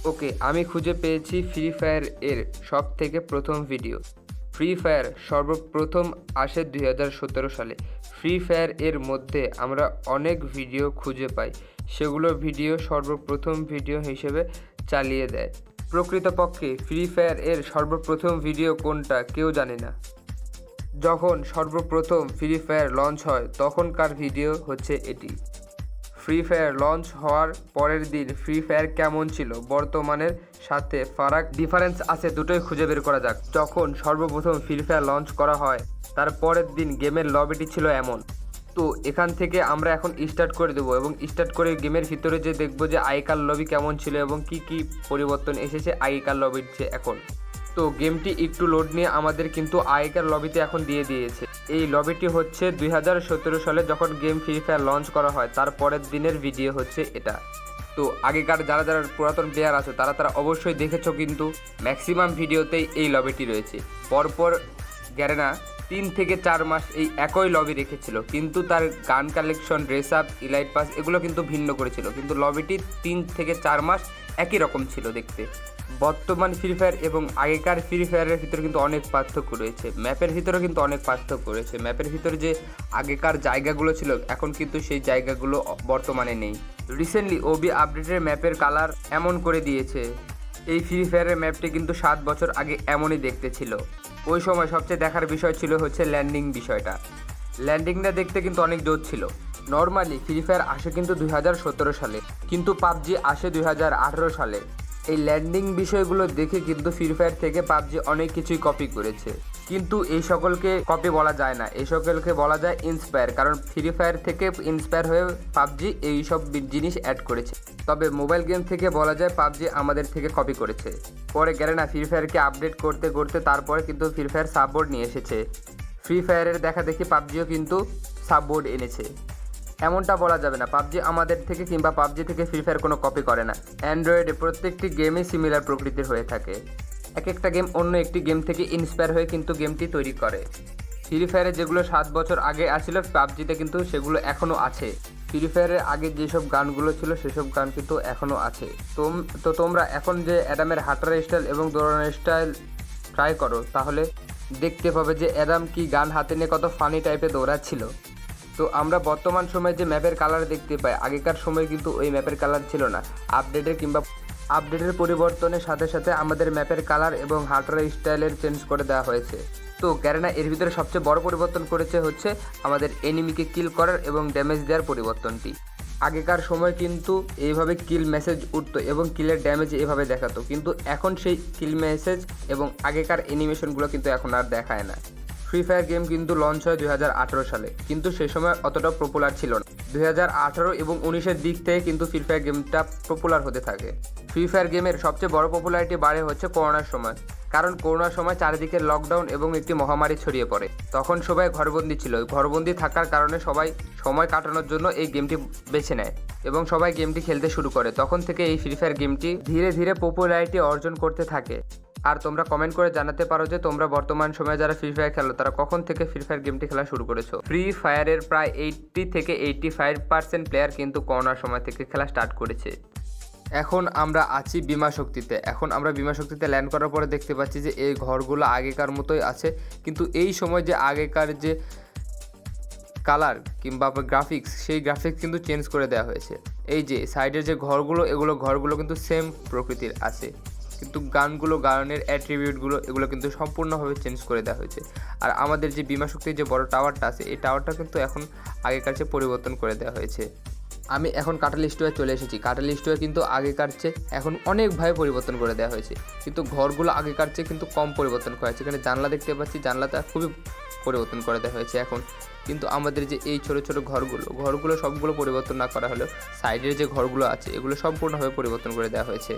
ওকে, আমি খুঁজে পেয়েছি ফ্রি ফায়ার এর সব থেকে প্রথম ভিডিও। ফ্রি ফায়ার সর্বপ্রথম আসে 2017 সালে। ফ্রি ফায়ার এর মধ্যে আমরা অনেক ভিডিও খুঁজে পাই, সেগুলো ভিডিও সর্বপ্রথম ভিডিও হিসেবে চালিয়ে দেয়। প্রকৃতপক্ষে ফ্রি ফায়ার এর সর্বপ্রথম ভিডিও কোনটা কেউ জানে না। যখন সর্বপ্রথম ফ্রি ফায়ার লঞ্চ হয় তখনকার ভিডিও হচ্ছে এটি। ফ্রি ফায়ার লঞ্চ হওয়ার পরের দিন ফ্রি ফায়ার কেমন ছিল বর্তমানের সাথে ডিফারেন্স আছে, দুটোই খুঁজে বের করা যাক। যখন সর্বপ্রথম ফ্রি ফায়ার লঞ্চ করা হয় তার পরের দিন গেমের লবিটি ছিল এমন। তো এখান থেকে আমরা এখন স্টার্ট করে দেবো এবং স্টার্ট করে গেমের ভিতরে যে দেখবো যে আগেকার লবি কেমন ছিল এবং কি কি পরিবর্তন এসেছে আগেকার লবির চেয়ে এখন। তো গেমটি একটু লোড নিয়ে আমাদের কিন্তু আগেকার লবিতে এখন দিয়ে দিয়েছে। এই লবিটি হচ্ছে 2017 সালে যখন গেম ফ্রি ফায়ার লঞ্চ করা হয় তার পরের দিনের ভিডিও হচ্ছে এটা। তো আগেকার যারা যারা পুরাতন প্লেয়ার আছে তারা অবশ্যই দেখেছো, কিন্তু ম্যাক্সিমাম ভিডিওতেই এই লবিটি রয়েছে। পরপর গ্যারেনা 3 থেকে 4 মাস এই একই লবি রেখেছিল, কিন্তু তার গান collection, dress up, elite pass এগুলো কিন্তু ভিন্ন করেছিল, কিন্তু লবিটি 3 থেকে 4 মাস একই রকম ছিল দেখতে। বর্তমান ফ্রি ফায়ার এবং আগেকার ফ্রি ফায়ারের ভিতরে কিন্তু অনেক পার্থক্য রয়েছে। ম্যাপের ভিতরে কিন্তু অনেক পার্থক্য রয়েছে। ম্যাপের ভিতরে যে আগেকার জায়গাগুলো ছিল এখন কিন্তু সেই জায়গাগুলো বর্তমানে নেই। রিসেন্টলি ওবি আপডেটের ম্যাপের কালার এমন করে দিয়েছে। এই ফ্রি ফায়ারের ম্যাপটি কিন্তু 7 বছর আগে এমনই দেখতে ছিল। ওই সময় সবচেয়ে দেখার বিষয় ছিল হচ্ছে ল্যান্ডিং বিষয়টা। ল্যান্ডিংটা দেখতে কিন্তু অনেক জোর ছিল। নর্মালি ফ্রি ফায়ার আসে কিন্তু 2017 সালে, কিন্তু পাবজি আসে 2018 সালে। এই ল্যান্ডিং বিষয়গুলো দেখে কিন্তু ফ্রি ফায়ার থেকে পাবজি অনেক কিছুই কপি করেছে, কিন্তু এই সকলকে কপি বলা যায় না, এই সকলকে বলা যায় ইন্সপায়ার। কারণ ফ্রি ফায়ার থেকে ইন্সপায়ার হয়ে পাবজি এই সব জিনিস অ্যাড করেছে। তবে মোবাইল গেম থেকে বলা যায় পাবজি আমাদের থেকে কপি করেছে। পরে গ্যারেনা ফ্রি ফায়ারকে আপডেট করতে করতে তারপরে কিন্তু ফ্রি ফায়ার সাববোর্ড নিয়ে এসেছে। ফ্রি ফায়ারের দেখা দেখি পাবজিও কিন্তু সাববোর্ড এনেছে। এমনটা বলা যাবে না পাবজি আমাদের থেকে কিংবা পাবজি থেকে ফ্রি ফায়ার কোনো কপি করে না। অ্যান্ড্রয়েডে প্রত্যেকটি গেমই সিমিলার প্রকৃতির হয়ে থাকে। এক একটা গেম অন্য একটি গেম থেকে ইন্সপায়ার হয়ে কিন্তু গেমটি তৈরি করে। ফ্রি ফায়ারে যেগুলো 7 বছর আগে আসছিল পাবজিতে কিন্তু সেগুলো এখনও আছে। ফ্রি ফায়ারের আগে যেসব গানগুলো ছিল সেসব গান কিন্তু এখনও আছে। তো তোমরা এখন যে অ্যাডামের হাঁটার স্টাইল এবং দৌড়ানোর স্টাইল ট্রাই করো, তাহলে দেখতে পাবে যে অ্যাডাম কি গান হাতে নিয়ে কত ফানি টাইপে দৌড়াচ্ছিল। তো আমরা বর্তমান সময়ে যে ম্যাপের কালার দেখতে পাই আগেকার সময় কিন্তু ওই ম্যাপের কালার ছিল না। আপডেটের পরিবর্তনের সাথে সাথে আমাদের ম্যাপের কালার এবং হাঁটার স্টাইলের চেঞ্জ করে দেওয়া হয়েছে। তো গ্যারেনা এর ভিতরে সবচেয়ে বড় পরিবর্তন করেছে হচ্ছে আমাদের এনিমিকে কিল করার এবং ড্যামেজ দেওয়ার পরিবর্তনটি। আগেকার সময় কিন্তু এইভাবে কিল মেসেজ উঠতো এবং কিলের ড্যামেজ এভাবে দেখাতো, কিন্তু এখন সেই কিল মেসেজ এবং আগেকার অ্যানিমেশনগুলো কিন্তু এখন আর দেখায় না। ফ্রি ফায়ার গেম কিন্তু লঞ্চ হয় 2018 সালে, কিন্তু সেই সময় অতটা পপুলার ছিল না। 2018 এবং 19-এর দিক থেকে কিন্তু ফ্রি ফায়ার গেমটা পপুলার হতে থাকে। ফ্রি ফায়ার গেমের সবচেয়ে বড় পপুলারিটি বাড়ে হচ্ছে করোনার সময়, কারণ করোনার সময় চারিদিকে লকডাউন এবং একটি মহামারী ছড়িয়ে পড়ে। তখন সবাই ঘরবন্দি ছিল। ঘরবন্দি থাকার কারণে সবাই সময় কাটানোর জন্য এই গেমটি বেছে নেয় এবং সবাই গেমটি খেলতে শুরু করে। তখন থেকে এই ফ্রি ফায়ার গেমটি ধীরে ধীরে পপুলারিটি অর্জন করতে থাকে। আর তোমরা কমেন্ট করে জানাতে পারো যে তোমরা বর্তমান সময়ে যারা ফ্রি ফায়ার খেলো তারা কখন থেকে ফ্রি ফায়ার গেমটি খেলা শুরু করেছো। ফ্রি ফায়ারের প্রায় 80 থেকে 85% প্লেয়ার কিন্তু করোনার সময় থেকে খেলা স্টার্ট করেছে। এখন আমরা আছি বিমা শক্তিতে। এখন আমরা বিমা শক্তিতে ল্যান্ড করার পরে দেখতে পাচ্ছি যে এই ঘরগুলো আগেকার মতোই আছে, কিন্তু এই সময় যে আগেকার যে কালার কিংবা গ্রাফিক্স সেই গ্রাফিক্স কিন্তু চেঞ্জ করে দেওয়া হয়েছে। এই যে সাইডের যে ঘরগুলো কিন্তু সেম প্রকৃতির আছে, কিন্তু গানের অ্যাট্রিবিউটগুলো এগুলো কিন্তু সম্পূর্ণভাবে চেঞ্জ করে দেওয়া হয়েছে। আর আমাদের যে বিমা শক্তির যে বড় টাওয়ারটা আছে এই টাওয়ারটা কিন্তু এখন আগেকার চেয়ে পরিবর্তন করে দেওয়া হয়েছে। আমি এখন কাটাল স্টোরে চলে এসেছি। কাটাল স্টোরে কিন্তু আগেকার চেয়ে এখন অনেকভাবে পরিবর্তন করে দেওয়া হয়েছে, কিন্তু ঘরগুলো আগেকার চেয়ে কিন্তু কম পরিবর্তন করা হয়েছে। এখানে জানলা দেখতে পাচ্ছি, জানলাটা খুবই পরিবর্তন করে দেওয়া হয়েছে এখন। কিন্তু আমাদের যে এই ছোটো ছোটো ঘরগুলো সবগুলো পরিবর্তন না করা হলেও সাইডের যে ঘরগুলো আছে এগুলো সম্পূর্ণভাবে পরিবর্তন করে দেওয়া হয়েছে।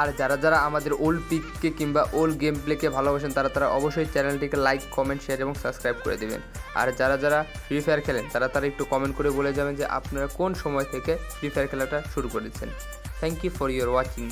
আর যারা আমাদের ওল্ড পিককে কিংবা ওল্ড গেম প্লেকে ভালোবাসেন তারা অবশ্যই চ্যানেলটিকে লাইক, কমেন্ট, শেয়ার এবং সাবস্ক্রাইব করে দেবেন। আর যারা ফ্রি ফায়ার খেলেন তারা একটু কমেন্ট করে বলে যাবেন যে আপনারা কোন সময় থেকে ফ্রি ফায়ার খেলাটা শুরু করেছেন। Thank you for your watching.